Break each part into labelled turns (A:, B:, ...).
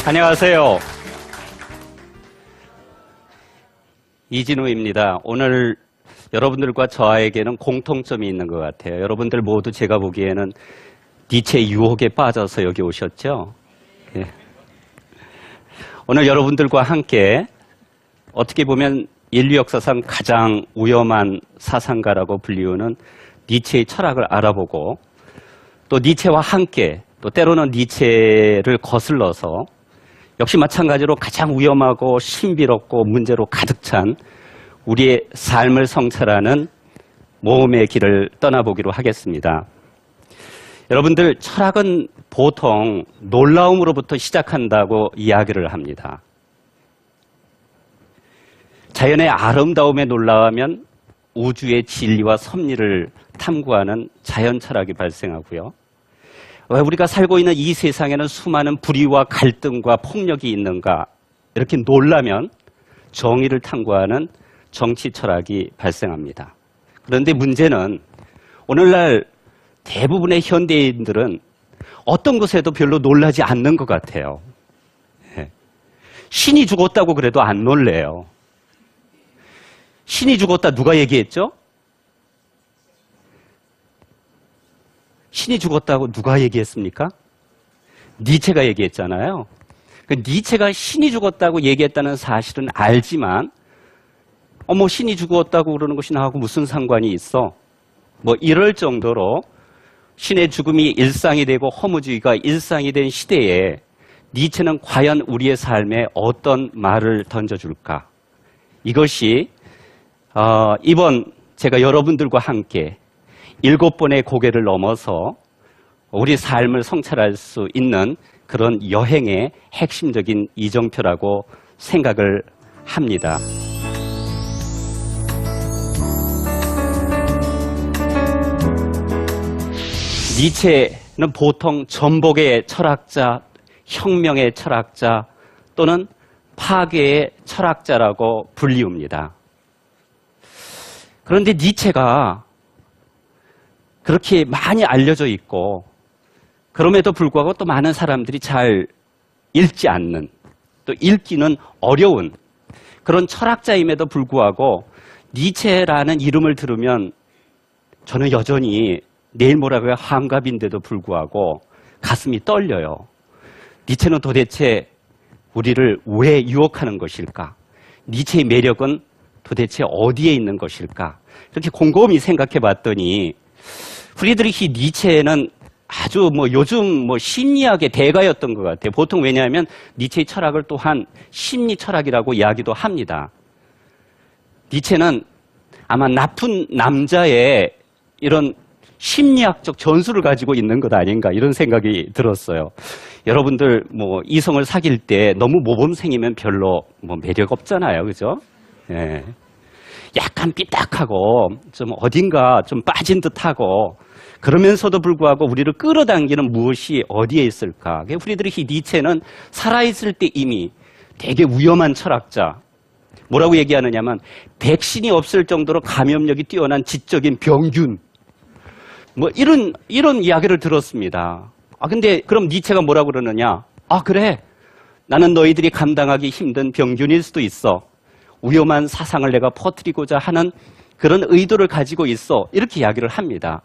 A: 안녕하세요. 이진우입니다. 오늘 여러분들과 저에게는 공통점이 있는 것 같아요. 여러분들 모두 제가 보기에는 니체의 유혹에 빠져서 여기 오셨죠? 예. 오늘 여러분들과 함께 어떻게 보면 인류 역사상 가장 위험한 사상가라고 불리우는 니체의 철학을 알아보고 또 니체와 함께 또 때로는 니체를 거슬러서 역시 마찬가지로 가장 위험하고 신비롭고 문제로 가득 찬 우리의 삶을 성찰하는 모험의 길을 떠나보기로 하겠습니다. 여러분들, 철학은 보통 놀라움으로부터 시작한다고 이야기를 합니다. 자연의 아름다움에 놀라우면 우주의 진리와 섭리를 탐구하는 자연 철학이 발생하고요. 왜 우리가 살고 있는 이 세상에는 수많은 불의와 갈등과 폭력이 있는가 이렇게 놀라면 정의를 탐구하는 정치 철학이 발생합니다. 그런데 문제는 오늘날 대부분의 현대인들은 어떤 것에도 별로 놀라지 않는 것 같아요. 신이 죽었다고 그래도 안 놀래요. 신이 죽었다 누가 얘기했죠? 신이 죽었다고 누가 얘기했습니까? 니체가 얘기했잖아요. 니체가 신이 죽었다고 얘기했다는 사실은 알지만 신이 죽었다고 그러는 것이 나하고 무슨 상관이 있어? 이럴 정도로 신의 죽음이 일상이 되고 허무주의가 일상이 된 시대에 니체는 과연 우리의 삶에 어떤 말을 던져줄까? 이것이 이번 제가 여러분들과 함께 7번의 고개를 넘어서 우리 삶을 성찰할 수 있는 그런 여행의 핵심적인 이정표라고 생각을 합니다. 니체는 보통 전복의 철학자, 혁명의 철학자 또는 파괴의 철학자라고 불리웁니다. 그런데 니체가 그렇게 많이 알려져 있고 그럼에도 불구하고 또 많은 사람들이 잘 읽지 않는 또 읽기는 어려운 그런 철학자임에도 불구하고 니체라는 이름을 들으면 저는 여전히 내일 모레가 환갑인데도 불구하고 가슴이 떨려요. 니체는 도대체 우리를 왜 유혹하는 것일까? 니체의 매력은 도대체 어디에 있는 것일까? 이렇게 곰곰이 생각해 봤더니 프리드리히 니체는 아주 요즘 심리학의 대가였던 것 같아요. 보통 왜냐하면 니체의 철학을 또한 심리 철학이라고 이야기도 합니다. 니체는 아마 나쁜 남자의 이런 심리학적 전술을 가지고 있는 것 아닌가 이런 생각이 들었어요. 여러분들 이성을 사귈 때 너무 모범생이면 별로 매력 없잖아요. 그죠? 예. 약간 삐딱하고 좀 어딘가 좀 빠진 듯하고 그러면서도 불구하고 우리를 끌어당기는 무엇이 어디에 있을까? 프리드리히 니체는 살아있을 때 이미 되게 위험한 철학자. 뭐라고 얘기하느냐면 백신이 없을 정도로 감염력이 뛰어난 지적인 병균. 이런 이야기를 들었습니다. 근데 그럼 니체가 뭐라고 그러느냐? 그래. 나는 너희들이 감당하기 힘든 병균일 수도 있어. 위험한 사상을 내가 퍼뜨리고자 하는 그런 의도를 가지고 있어. 이렇게 이야기를 합니다.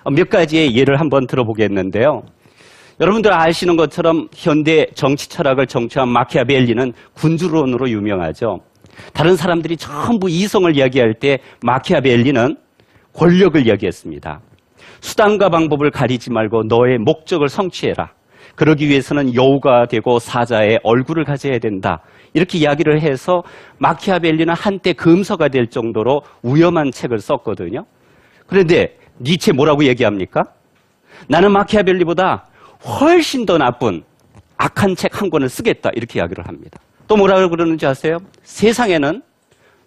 A: 몇 가지의 예를 한번 들어보겠는데요. 여러분들 아시는 것처럼 현대 정치 철학을 정취한 마키아벨리는 군주론으로 유명하죠. 다른 사람들이 전부 이성을 이야기할 때 마키아벨리는 권력을 이야기했습니다. 수단과 방법을 가리지 말고 너의 목적을 성취해라. 그러기 위해서는 여우가 되고 사자의 얼굴을 가져야 된다. 이렇게 이야기를 해서 마키아벨리는 한때 금서가 될 정도로 위험한 책을 썼거든요. 그런데 니체 뭐라고 얘기합니까? 나는 마키아벨리보다 훨씬 더 나쁜 악한 책 한 권을 쓰겠다. 이렇게 이야기를 합니다. 또 뭐라고 그러는지 아세요? 세상에는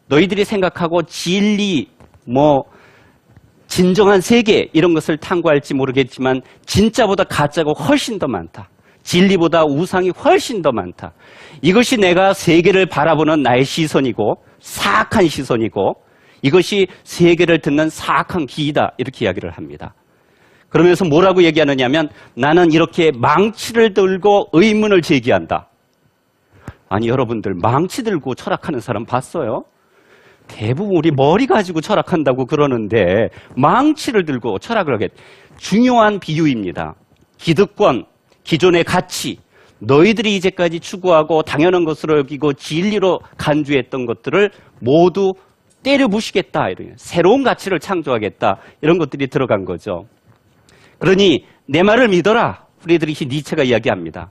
A: 너희들이 생각하고 진리, 진정한 세계 이런 것을 탐구할지 모르겠지만 진짜보다 가짜가 훨씬 더 많다. 진리보다 우상이 훨씬 더 많다. 이것이 내가 세계를 바라보는 나의 시선이고 사악한 시선이고 이것이 세계를 듣는 사악한 귀이다. 이렇게 이야기를 합니다. 그러면서 뭐라고 얘기하느냐면 나는 이렇게 망치를 들고 의문을 제기한다. 아니, 여러분들 망치 들고 철학하는 사람 봤어요? 대부분 우리 머리 가지고 철학한다고 그러는데 망치를 들고 철학을 하겠. 중요한 비유입니다. 기득권, 기존의 가치, 너희들이 이제까지 추구하고 당연한 것으로 여기고 진리로 간주했던 것들을 모두 때려 부시겠다. 이런 새로운 가치를 창조하겠다. 이런 것들이 들어간 거죠. 그러니 내 말을 믿어라. 프리드리히 니체가 이야기합니다.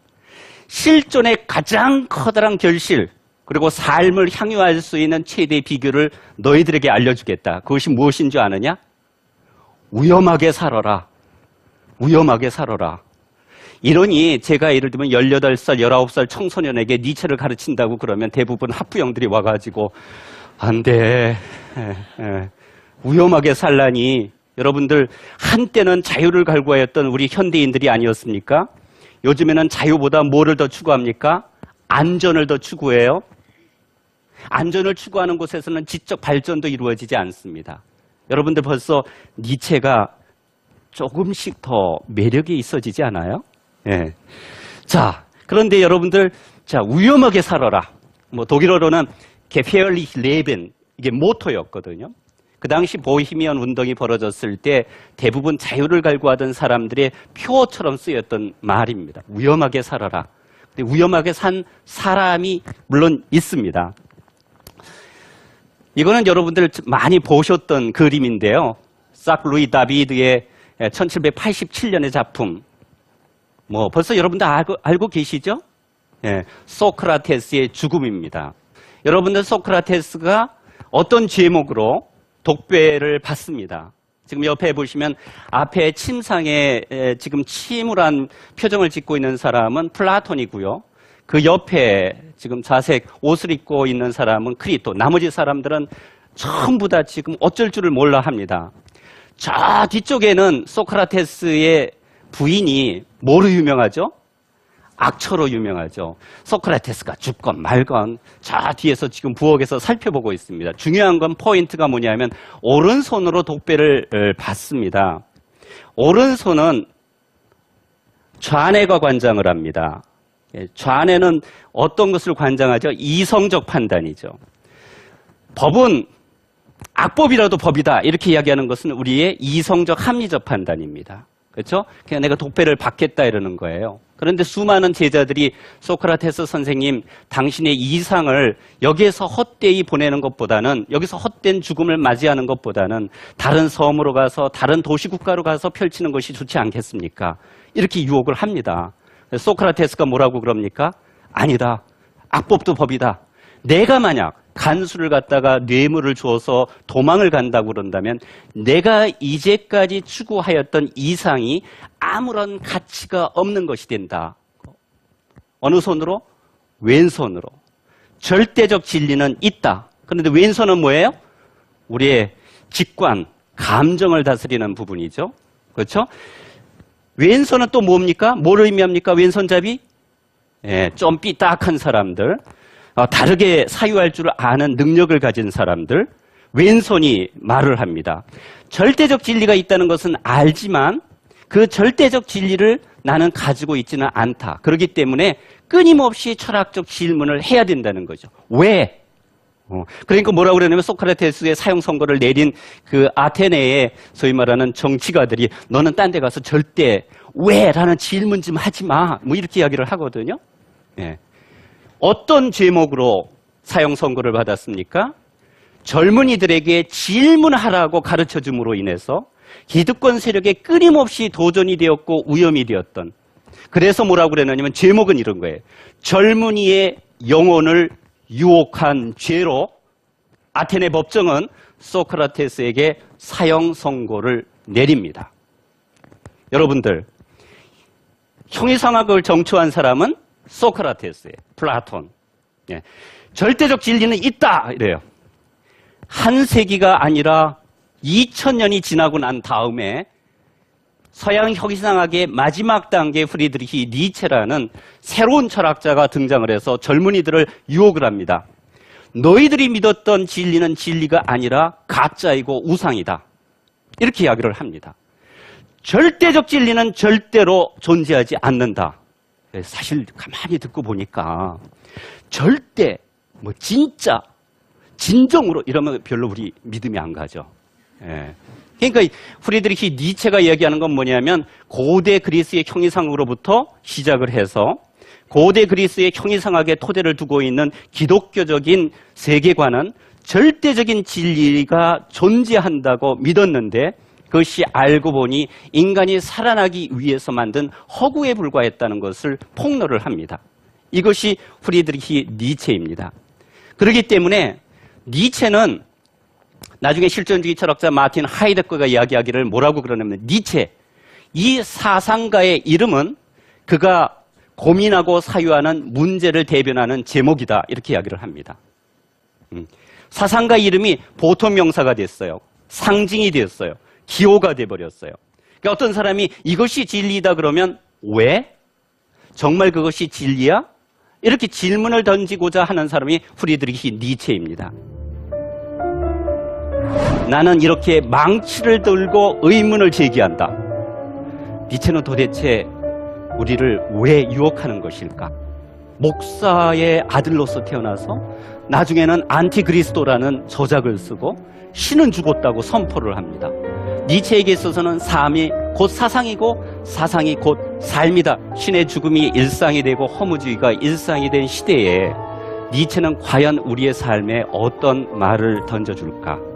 A: 실존의 가장 커다란 결실, 그리고 삶을 향유할 수 있는 최대의 비결을 너희들에게 알려주겠다. 그것이 무엇인 줄 아느냐? 위험하게 살아라. 위험하게 살아라. 이러니 제가 예를 들면 18살, 19살 청소년에게 니체를 가르친다고 그러면 대부분 학부형들이 와가지고 안 돼. 위험하게 살라니. 여러분들 한때는 자유를 갈구하였던 우리 현대인들이 아니었습니까? 요즘에는 자유보다 뭐를 더 추구합니까? 안전을 더 추구해요. 안전을 추구하는 곳에서는 지적 발전도 이루어지지 않습니다. 여러분들 벌써 니체가 조금씩 더 매력이 있어지지 않아요? 예. 자, 그런데 여러분들, 자, 위험하게 살아라. 뭐 독일어로는 gefährlich leben, 이게 모토였거든요. 그 당시 보히미언 운동이 벌어졌을 때 대부분 자유를 갈구하던 사람들의 표어처럼 쓰였던 말입니다. 위험하게 살아라. 근데 위험하게 산 사람이 물론 있습니다. 이거는 여러분들 많이 보셨던 그림인데요. 삭 루이 다비드의 1787년의 작품. 뭐 벌써 여러분들 알고 계시죠? 예, 소크라테스의 죽음입니다. 여러분들 소크라테스가 어떤 제목으로 독배를 받습니다. 지금 옆에 보시면 앞에 침상에 지금 침울한 표정을 짓고 있는 사람은 플라톤이고요. 그 옆에 지금 자색 옷을 입고 있는 사람은 크리토. 나머지 사람들은 전부 다 지금 어쩔 줄을 몰라 합니다. 저 뒤쪽에는 소크라테스의 부인이 뭐로 유명하죠? 악처로 유명하죠. 소크라테스가 죽건 말건 저 뒤에서 지금 부엌에서 살펴보고 있습니다. 중요한 건 포인트가 뭐냐면 오른손으로 독배를 받습니다. 오른손은 좌뇌가 관장을 합니다. 좌뇌는 어떤 것을 관장하죠? 이성적 판단이죠. 법은 악법이라도 법이다 이렇게 이야기하는 것은 우리의 이성적 합리적 판단입니다. 그렇죠? 그냥 내가 독배를 받겠다 이러는 거예요. 그런데 수많은 제자들이 소크라테스 선생님, 당신의 이상을 여기에서 헛되이 보내는 것보다는, 여기서 헛된 죽음을 맞이하는 것보다는 다른 섬으로 가서 다른 도시국가로 가서 펼치는 것이 좋지 않겠습니까? 이렇게 유혹을 합니다. 소크라테스가 뭐라고 그럽니까? 아니다. 악법도 법이다. 내가 만약 간수를 갖다가 뇌물을 주어서 도망을 간다고 그런다면 내가 이제까지 추구하였던 이상이 아무런 가치가 없는 것이 된다. 어느 손으로? 왼손으로. 절대적 진리는 있다. 그런데 왼손은 뭐예요? 우리의 직관, 감정을 다스리는 부분이죠. 그렇죠? 왼손은 또 뭡니까? 뭐를 의미합니까? 왼손잡이? 예, 좀 삐딱한 사람들. 다르게 사유할 줄 아는 능력을 가진 사람들, 왼손이 말을 합니다. 절대적 진리가 있다는 것은 알지만 그 절대적 진리를 나는 가지고 있지는 않다. 그렇기 때문에 끊임없이 철학적 질문을 해야 된다는 거죠. 왜? 그러니까 뭐라고 그러냐면 소크라테스의 사형 선고를 내린 그 아테네의 소위 말하는 정치가들이 너는 딴 데 가서 절대 왜? 라는 질문 좀 하지 마. 뭐 이렇게 이야기를 하거든요. 예. 어떤 제목으로 사형 선고를 받았습니까? 젊은이들에게 질문하라고 가르쳐줌으로 인해서 기득권 세력에 끊임없이 도전이 되었고 위험이 되었던, 그래서 뭐라고 그러냐면 제목은 이런 거예요. 젊은이의 영혼을 유혹한 죄로 아테네 법정은 소크라테스에게 사형 선고를 내립니다. 여러분들, 형이상학을 정초한 사람은 소크라테스예요. 플라톤. 예. 절대적 진리는 있다 이래요. 한 세기가 아니라 2000년이 지나고 난 다음에 서양 형이상학의 마지막 단계 프리드리히 니체라는 새로운 철학자가 등장을 해서 젊은이들을 유혹을 합니다. 너희들이 믿었던 진리는 진리가 아니라 가짜이고 우상이다. 이렇게 이야기를 합니다. 절대적 진리는 절대로 존재하지 않는다. 사실 가만히 듣고 보니까 절대 뭐 진짜 진정으로 이러면 별로 우리 믿음이 안 가죠. 예. 그러니까 프리드리히 니체가 이야기하는 건 뭐냐면 고대 그리스의 형이상으로부터 시작을 해서 고대 그리스의 형이상학의 토대를 두고 있는 기독교적인 세계관은 절대적인 진리가 존재한다고 믿었는데 그것이 알고 보니 인간이 살아나기 위해서 만든 허구에 불과했다는 것을 폭로를 합니다. 이것이 프리드리히 니체입니다. 그렇기 때문에 니체는 나중에 실존주의 철학자 마틴 하이데거가 이야기하기를 뭐라고 그러냐면 니체, 이 사상가의 이름은 그가 고민하고 사유하는 문제를 대변하는 제목이다 이렇게 이야기를 합니다. 사상가 이름이 보통 명사가 됐어요. 상징이 되었어요. 기호가 돼버렸어요. 그러니까 어떤 사람이 이것이 진리다 그러면 왜? 정말 그것이 진리야? 이렇게 질문을 던지고자 하는 사람이 프리드리히 니체입니다. 나는 이렇게 망치를 들고 의문을 제기한다. 니체는 도대체 우리를 왜 유혹하는 것일까? 목사의 아들로서 태어나서 나중에는 안티그리스도라는 저작을 쓰고 신은 죽었다고 선포를 합니다. 니체에게 있어서는 삶이 곧 사상이고 사상이 곧 삶이다. 신의 죽음이 일상이 되고 허무주의가 일상이 된 시대에 니체는 과연 우리의 삶에 어떤 말을 던져줄까?